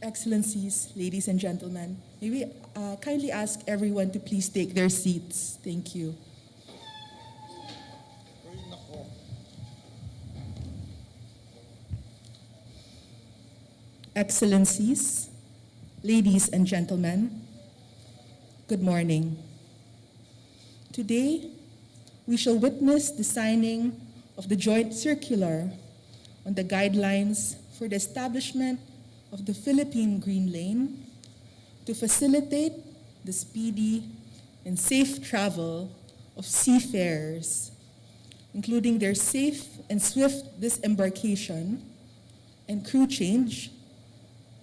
Excellencies, ladies and gentlemen, may we kindly ask everyone to please take their seats. Thank you. Excellencies, ladies and gentlemen, good morning. Today, we shall witness the signing of the joint circular on the guidelines for the establishment of the Philippine Green Lane to facilitate the speedy and safe travel of seafarers, including their safe and swift disembarkation and crew change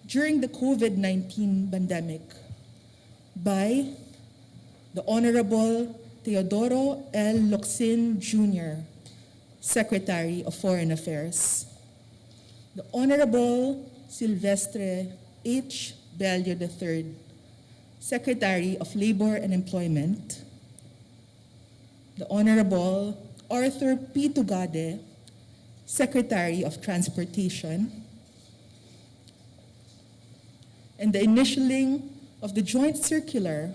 during the COVID-19 pandemic by the Honorable Teodoro L. Locsin Jr., Secretary of Foreign Affairs, the Honorable Silvestre H. Bello III, Secretary of Labor and Employment, the Honorable Arthur P. Tugade, Secretary of Transportation, and the initialing of the joint circular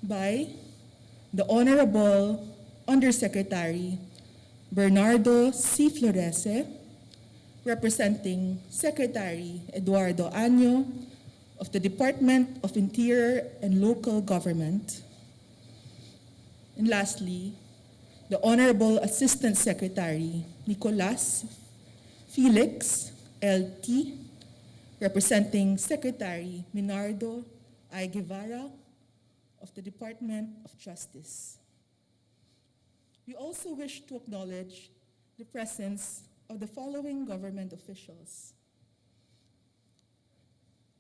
by the Honorable Undersecretary Bernardo C. Florece, representing Secretary Eduardo Año of the Department of Interior and Local Government, and lastly, the Honorable Assistant Secretary Nicolas Felix, LT, representing Secretary Bernardo I. Guevara of the Department of Justice. We also wish to acknowledge the presence of the following government officials: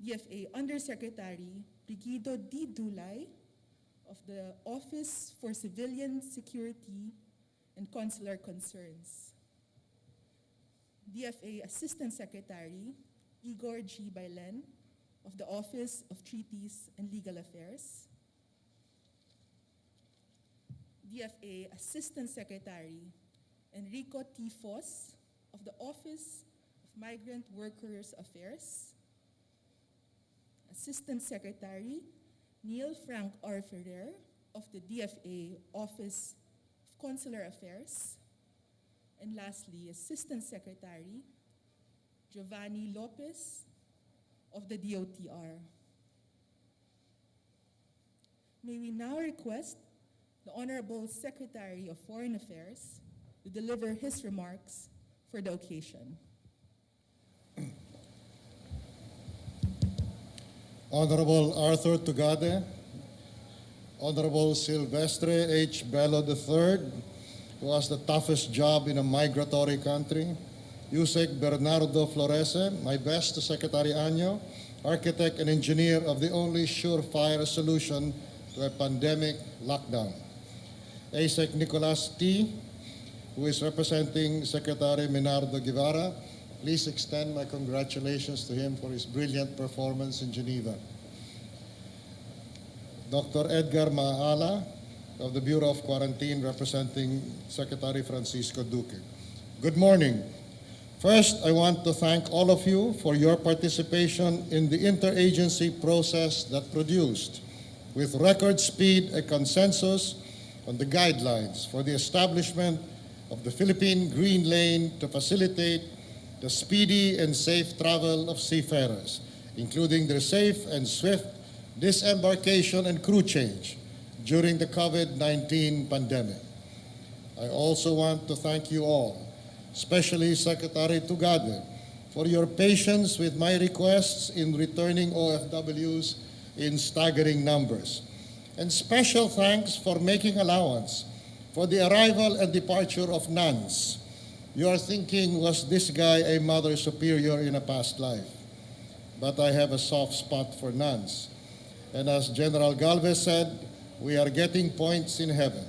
DFA Undersecretary Brigado D. Dulay of the Office for Civilian Security and Consular Concerns, DFA Assistant Secretary Igor G. Bailen of the Office of Treaties and Legal Affairs, DFA Assistant Secretary Enrico T. Foss of the Office of Migrant Workers Affairs, Assistant Secretary Neil Frank R. Ferrer of the DFA Office of Consular Affairs, and lastly, Assistant Secretary Giovanni Lopez of the DOTR. May we now request the Honorable Secretary of Foreign Affairs to deliver his remarks for the occasion. Honorable Arthur Tugade, Honorable Silvestre H. Bello III, who has the toughest job in a migratory country, Yusek Bernardo Florece, my best to Secretary Año, architect and engineer of the only surefire solution to a pandemic lockdown. ASEC Nicolas T., who is representing Secretary Bernardo Guevara. Please extend my congratulations to him for his brilliant performance in Geneva. Dr. Edgar Maala of the Bureau of Quarantine, representing Secretary Francisco Duque. Good morning. First, I want to thank all of you for your participation in the interagency process that produced, with record speed, a consensus on the guidelines for the establishment of the Philippine Green Lane to facilitate the speedy and safe travel of seafarers, including their safe and swift disembarkation and crew change during the COVID-19 pandemic. I also want to thank you all, especially Secretary Tugade, for your patience with my requests in returning OFWs in staggering numbers. And special thanks for making allowance for the arrival and departure of nuns. You are thinking, was this guy a mother superior in a past life? But I have a soft spot for nuns. And as General Galvez said, we are getting points in heaven,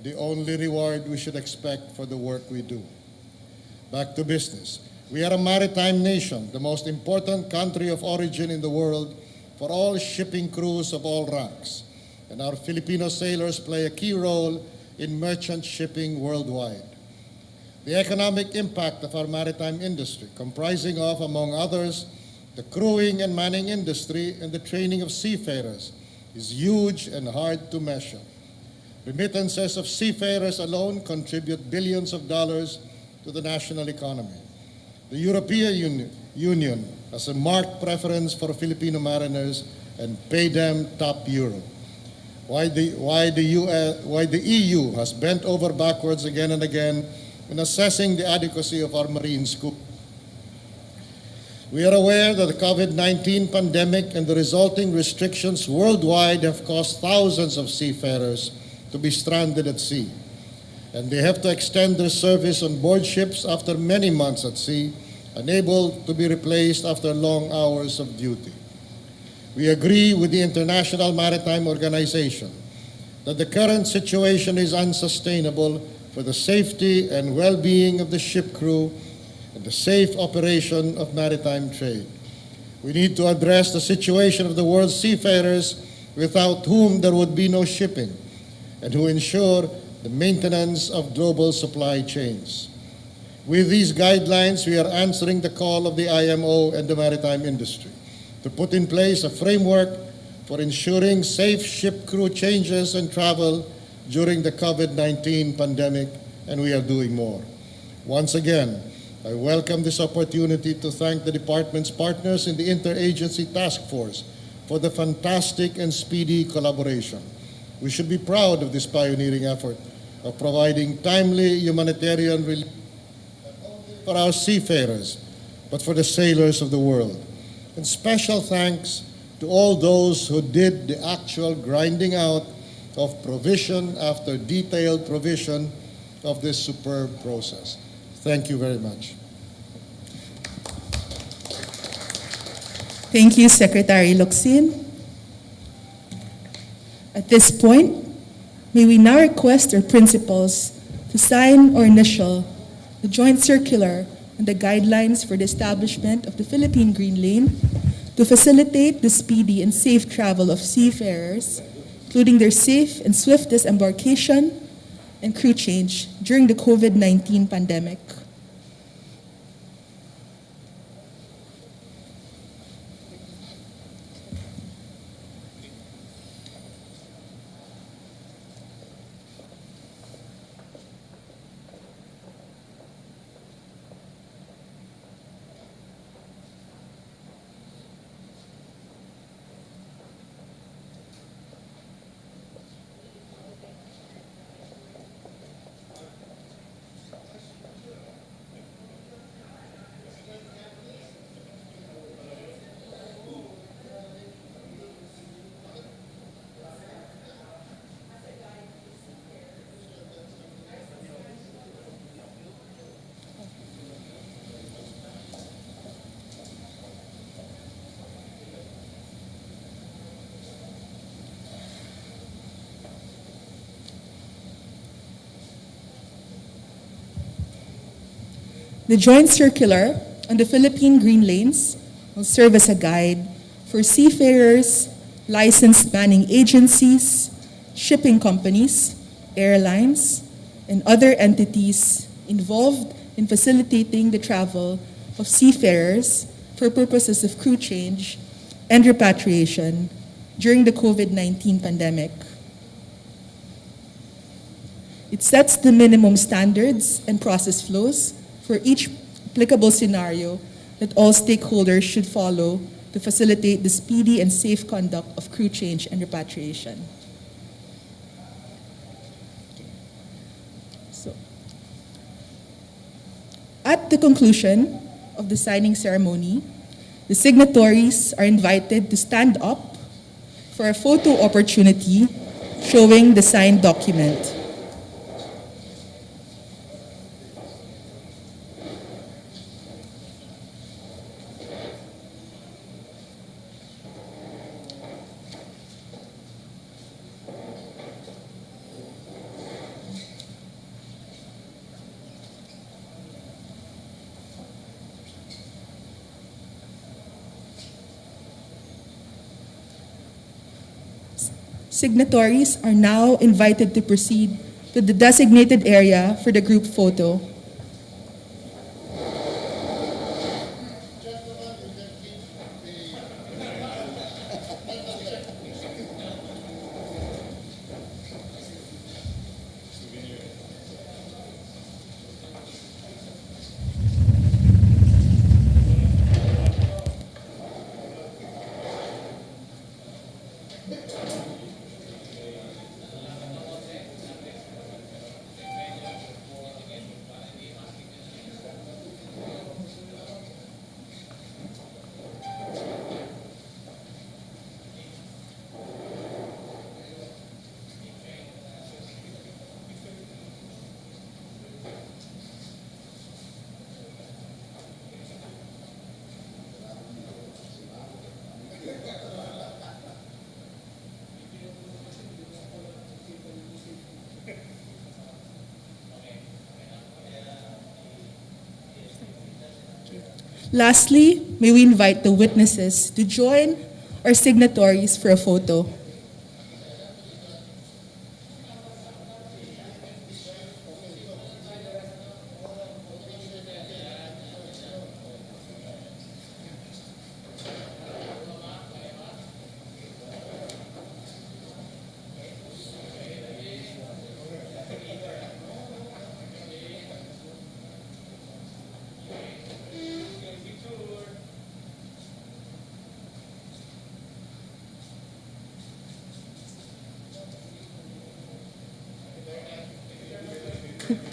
the only reward we should expect for the work we do. Back to business. We are a maritime nation, the most important country of origin in the world for all shipping crews of all ranks. And our Filipino sailors play a key role in merchant shipping worldwide. The economic impact of our maritime industry, comprising of, among others, The crewing and manning industry and the training of seafarers is huge and hard to measure. Remittances of seafarers alone contribute billions of dollars to the national economy. The European Union has a marked preference for Filipino mariners and pay them top euro. Why the EU has bent over backwards again and again in assessing the adequacy of our marine school. We are aware that the COVID-19 pandemic and the resulting restrictions worldwide have caused thousands of seafarers to be stranded at sea, and they have to extend their service on board ships after many months at sea, unable to be replaced after long hours of duty. We agree with the International Maritime Organization that the current situation is unsustainable for the safety and well-being of the ship crew and the safe operation of maritime trade. We need to address the situation of the world's seafarers without whom there would be no shipping and who ensure the maintenance of global supply chains. With these guidelines, we are answering the call of the IMO and the maritime industry to put in place a framework for ensuring safe ship crew changes and travel during the COVID-19 pandemic, and we are doing more. Once again, I welcome this opportunity to thank the department's partners in the Interagency Task Force for the fantastic and speedy collaboration. We should be proud of this pioneering effort of providing timely humanitarian relief not only for our seafarers, but for the sailors of the world. And special thanks to all those who did the actual grinding out of provision after detailed provision of this superb process. Thank you very much. Thank you, Secretary Locsin. At this point, may we now request our principals to sign or initial the joint circular and the guidelines for the establishment of the Philippine Green Lane to facilitate the speedy and safe travel of seafarers, including their safe and swift disembarkation and crew change during the COVID-19 pandemic. The joint circular on the Philippine Green Lanes will serve as a guide for seafarers, licensed manning agencies, shipping companies, airlines, and other entities involved in facilitating the travel of seafarers for purposes of crew change and repatriation during the COVID-19 pandemic. It sets the minimum standards and process flows for each applicable scenario that all stakeholders should follow to facilitate the speedy and safe conduct of crew change and repatriation. At the conclusion of the signing ceremony, the signatories are invited to stand up for a photo opportunity showing the signed document. Signatories are now invited to proceed to the designated area for the group photo. Lastly, may we invite the witnesses to join our signatories for a photo.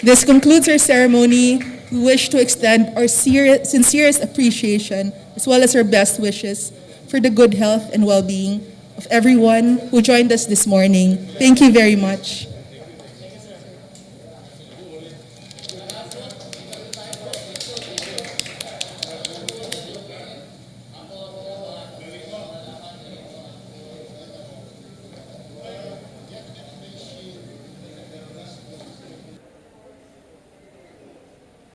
This concludes our ceremony. We wish to extend our sincerest appreciation as well as our best wishes for the good health and well-being of everyone who joined us this morning. Thank you very much.